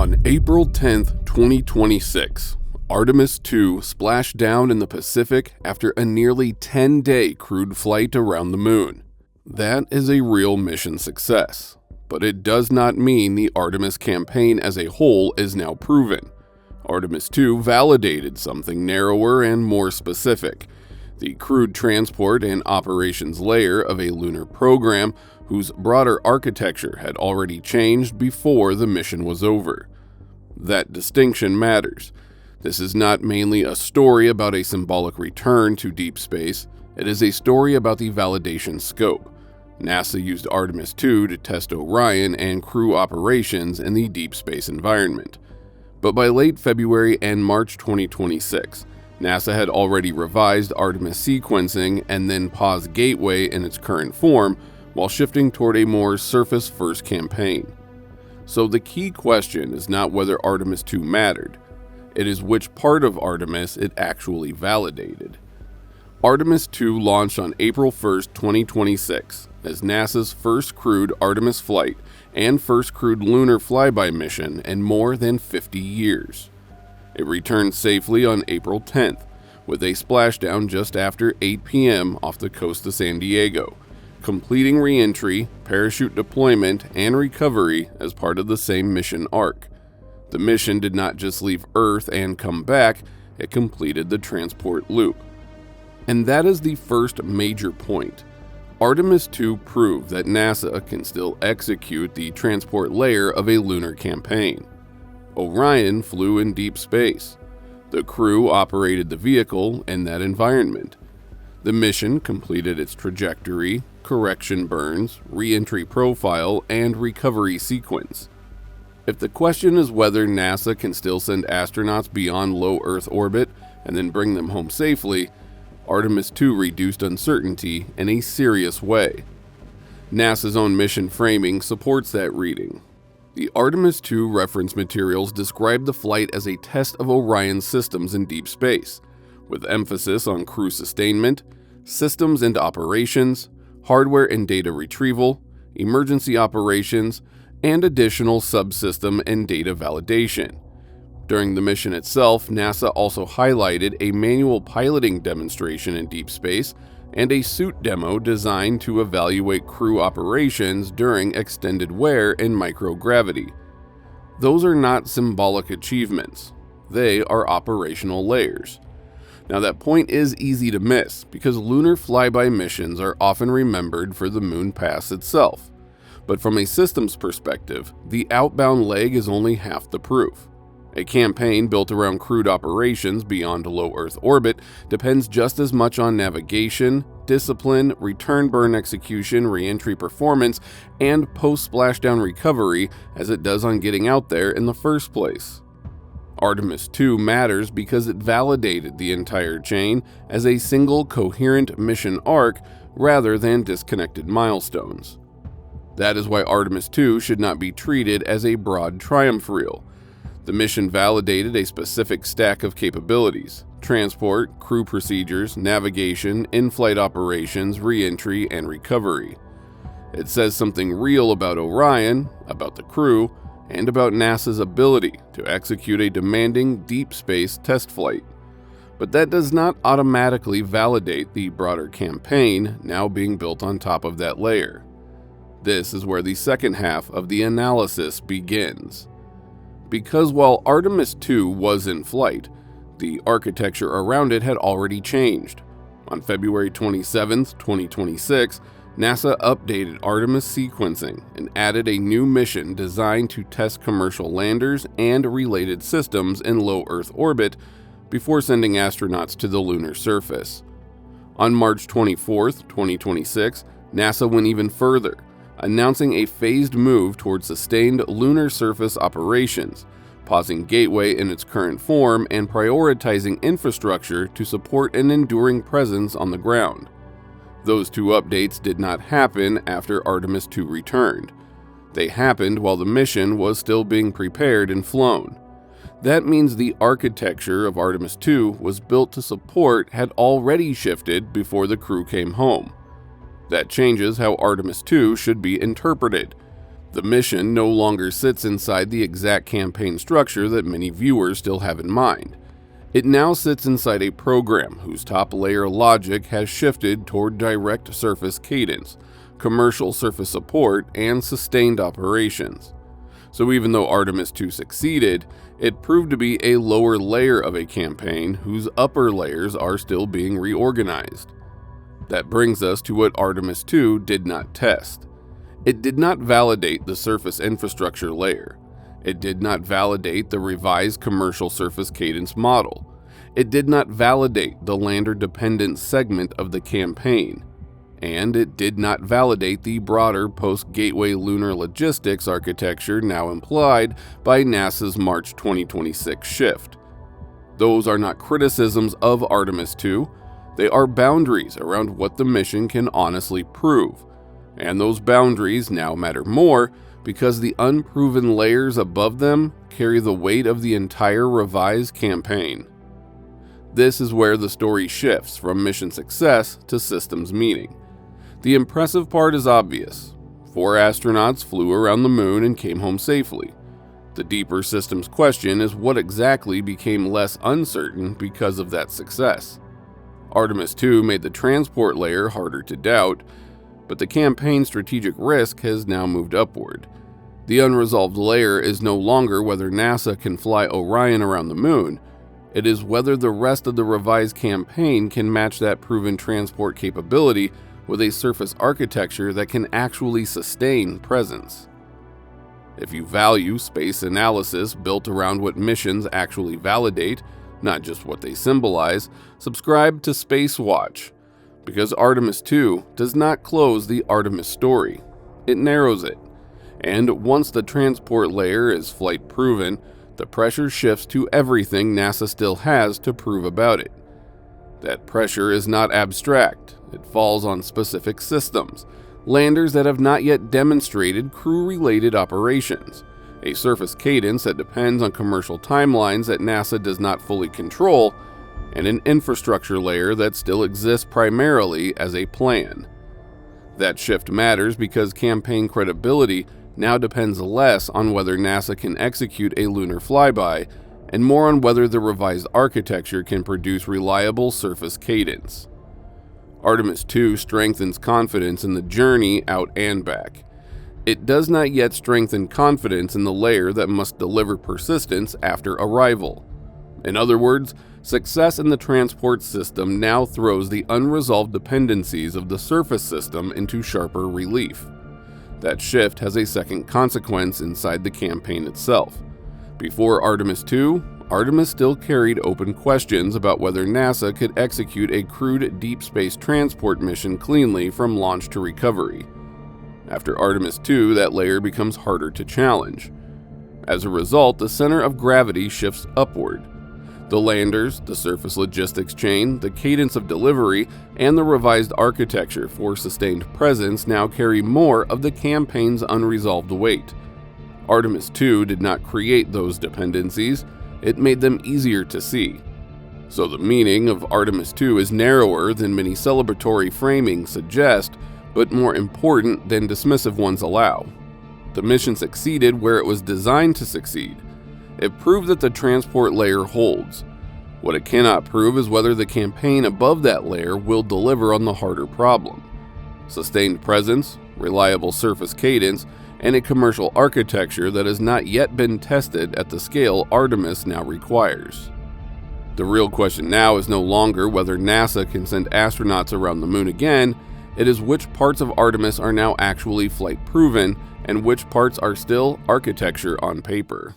On April 10, 2026, Artemis II splashed down in the Pacific after a nearly 10-day crewed flight around the moon. That is a real mission success, but it does not mean the Artemis campaign as a whole is now proven. Artemis II validated something narrower and more specific: the crewed transport and operations layer of a lunar program whose broader architecture had already changed before the mission was over. That distinction matters. This is not mainly a story about a symbolic return to deep space, it is a story about the validation scope. NASA used Artemis II to test Orion and crew operations in the deep space environment. But by late February and March 2026, NASA had already revised Artemis sequencing and then paused Gateway in its current form while shifting toward a more surface-first campaign. So the key question is not whether Artemis II mattered, it is which part of Artemis it actually validated. Artemis II launched on April 1, 2026, as NASA's first crewed Artemis flight and first crewed lunar flyby mission in more than 50 years. It returned safely on April 10th, with a splashdown just after 8 p.m. off the coast of San Diego, completing re-entry, parachute deployment, and recovery as part of the same mission arc. The mission did not just leave Earth and come back, it completed the transport loop. And that is the first major point. Artemis II proved that NASA can still execute the transport layer of a lunar campaign. Orion flew in deep space. The crew operated the vehicle in that environment. The mission completed its trajectory, correction burns, re-entry profile, and recovery sequence. If the question is whether NASA can still send astronauts beyond low Earth orbit and then bring them home safely, Artemis II reduced uncertainty in a serious way. NASA's own mission framing supports that reading. The Artemis II reference materials describe the flight as a test of Orion's systems in deep space, with emphasis on crew sustainment, systems and operations, hardware and data retrieval, emergency operations, and additional subsystem and data validation. During the mission itself, NASA also highlighted a manual piloting demonstration in deep space and a suit demo designed to evaluate crew operations during extended wear in microgravity. Those are not symbolic achievements, they are operational layers. Now that point is easy to miss because lunar flyby missions are often remembered for the moon pass itself. But from a systems perspective, the outbound leg is only half the proof. A campaign built around crewed operations beyond low Earth orbit depends just as much on navigation, discipline, return burn execution, re-entry performance, and post-splashdown recovery as it does on getting out there in the first place. Artemis II matters because it validated the entire chain as a single coherent mission arc rather than disconnected milestones. That is why Artemis II should not be treated as a broad triumph reel. The mission validated a specific stack of capabilities: transport, crew procedures, navigation, in-flight operations, re-entry, and recovery. It says something real about Orion, about the crew, and about NASA's ability to execute a demanding deep space test flight. But that does not automatically validate the broader campaign now being built on top of that layer. This is where the second half of the analysis begins. Because while Artemis II was in flight, the architecture around it had already changed. On February 27, 2026, NASA updated Artemis sequencing and added a new mission designed to test commercial landers and related systems in low Earth orbit before sending astronauts to the lunar surface. On March 24, 2026, NASA went even further, announcing a phased move toward sustained lunar surface operations, pausing Gateway in its current form and prioritizing infrastructure to support an enduring presence on the ground. Those two updates did not happen after Artemis II returned. They happened while the mission was still being prepared and flown. That means the architecture of Artemis II was built to support had already shifted before the crew came home. That changes how Artemis II should be interpreted. The mission no longer sits inside the exact campaign structure that many viewers still have in mind. It now sits inside a program whose top layer logic has shifted toward direct surface cadence, commercial surface support, and sustained operations. So even though Artemis II succeeded, it proved to be a lower layer of a campaign whose upper layers are still being reorganized. That brings us to what Artemis II did not test. It did not validate the surface infrastructure layer. It did not validate the revised commercial surface cadence model. It did not validate the lander-dependent segment of the campaign. And it did not validate the broader post-Gateway lunar logistics architecture now implied by NASA's March 2026 shift. Those are not criticisms of Artemis II, they are boundaries around what the mission can honestly prove. And those boundaries now matter more because the unproven layers above them carry the weight of the entire revised campaign. This is where the story shifts from mission success to systems meaning. The impressive part is obvious. 4 astronauts flew around the moon and came home safely. The deeper systems question is what exactly became less uncertain because of that success. Artemis II made the transport layer harder to doubt, but the campaign's strategic risk has now moved upward. The unresolved layer is no longer whether NASA can fly Orion around the moon, it is whether the rest of the revised campaign can match that proven transport capability with a surface architecture that can actually sustain presence. If you value space analysis built around what missions actually validate, not just what they symbolize, subscribe to SpaceWatch. Because Artemis II does not close the Artemis story, it narrows it. And once the transport layer is flight proven, the pressure shifts to everything NASA still has to prove about it. That pressure is not abstract, it falls on specific systems, landers that have not yet demonstrated crew-related operations, a surface cadence that depends on commercial timelines that NASA does not fully control, and an infrastructure layer that still exists primarily as a plan. That shift matters because campaign credibility now depends less on whether NASA can execute a lunar flyby and more on whether the revised architecture can produce reliable surface cadence. Artemis II strengthens confidence in the journey out and back. It does not yet strengthen confidence in the layer that must deliver persistence after arrival. In other words, success in the transport system now throws the unresolved dependencies of the surface system into sharper relief. That shift has a second consequence inside the campaign itself. Before Artemis II, Artemis still carried open questions about whether NASA could execute a crewed deep space transport mission cleanly from launch to recovery. After Artemis II, that layer becomes harder to challenge. As a result, the center of gravity shifts upward. The landers, the surface logistics chain, the cadence of delivery, and the revised architecture for sustained presence now carry more of the campaign's unresolved weight. Artemis II did not create those dependencies, it made them easier to see. So the meaning of Artemis II is narrower than many celebratory framings suggest, but more important than dismissive ones allow. The mission succeeded where it was designed to succeed. It proved that the transport layer holds. What it cannot prove is whether the campaign above that layer will deliver on the harder problem: sustained presence, reliable surface cadence, and a commercial architecture that has not yet been tested at the scale Artemis now requires. The real question now is no longer whether NASA can send astronauts around the moon again, it is which parts of Artemis are now actually flight proven and which parts are still architecture on paper.